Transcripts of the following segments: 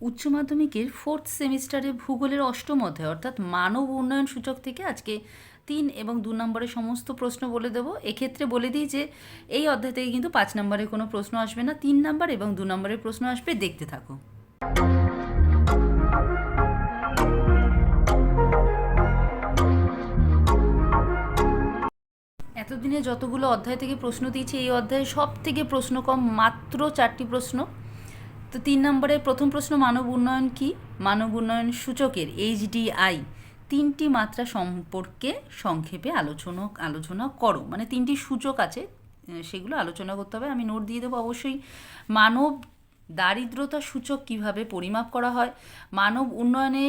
উচ্চ মাধ্যমিকের ফোর্থ সেমিস্টারে ভূগোলের অষ্টম অধ্যায় অর্থাৎ মানব উন্নয়ন সূচক থেকে আজকে 3 এবং 2 নম্বরের সমস্ত প্রশ্ন বলে দেবো। এক্ষেত্রে বলে দিই যে এই অধ্যায় থেকে কিন্তু 5 নম্বরের কোনো প্রশ্ন আসবে না, 3 নম্বর এবং 2 নম্বরের প্রশ্ন আসবে। দেখতে থাকো। এতদিনে যতগুলো অধ্যায় থেকে প্রশ্ন দিয়েছি, এই অধ্যায়ে সব থেকে প্রশ্ন কম, মাত্র 4টি প্রশ্ন। তো 3 নম্বরের প্রথম প্রশ্ন, মানব উন্নয়ন কি? মানব উন্নয়ন সূচকের HDI 3টি মাত্রা সম্পর্কে সংক্ষেপে আলোচনা করো। মানে 3টি সূচক আছে, সেগুলো আলোচনা করতে হবে। আমি নোট দিয়ে দেবো অবশ্যই। মানব দারিদ্রতা সূচক কিভাবে পরিমাপ করা হয়, মানব উন্নয়নে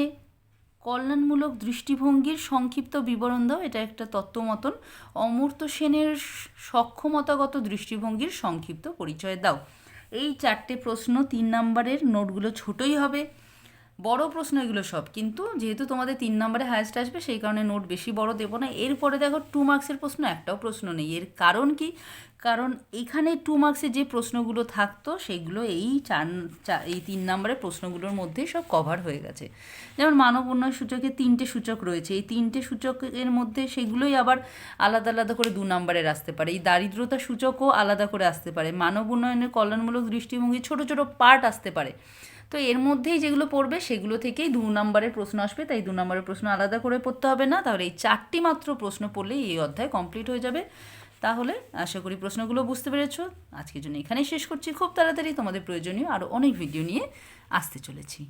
কল্যাণমূলক দৃষ্টিভঙ্গির সংক্ষিপ্ত বিবরণ দাও, এটা একটা তত্ত্ব মতন। অমর্ত্য সেনের সক্ষমতাগত দৃষ্টিভঙ্গির সংক্ষিপ্ত পরিচয় দাও। এই 4টে প্রশ্ন 3 নম্বরের, নোটগুলো ছোটই হবে, বড় প্রশ্ন এগুলো সব, কিন্তু যেহেতু তোমাদের 3 নম্বরে হায়েস্ট আসবে সেই কারণে নোট বেশি বড় দেবো না। এরপরে দেখো 2 মার্কসের প্রশ্ন একটাও প্রশ্ন নেই। এর কারণ কি? কারণ এখানে 2 মার্কসে যে প্রশ্নগুলো থাকতো সেগুলো এই 3 নম্বরের প্রশ্নগুলোর মধ্যেই সব কভার হয়ে গেছে। যেমন মানব উন্নয়ন সূচকে 3টে সূচক রয়েছে, এই 3টে সূচকের মধ্যে সেগুলোই আবার আলাদা আলাদা করে 2 নম্বরের আসতে পারে। এই দারিদ্রতা সূচকও আলাদা করে আসতে পারে। মানব উন্নয়নের কল্যাণমূলক দৃষ্টিভঙ্গি ছোট ছোট পার্ট আসতে পারে। তো এর মধ্যেই যেগুলো পড়বে সেগুলো থেকেই 2 নম্বরের প্রশ্ন আসবে, তাই 2 নম্বরের প্রশ্ন আলাদা করে পড়তে হবে না। তাহলে এই 4টি মাত্র প্রশ্ন পড়লেই এই অধ্যায় কমপ্লিট হয়ে যাবে। তাহলে আশা করি প্রশ্নগুলো বুঝতে পেরেছো। আজকের জন্য এখানেই শেষ করছি। খুব তাড়াতাড়ি তোমাদের প্রয়োজনীয় আরও অনেক ভিডিও নিয়ে আসতে চলেছি।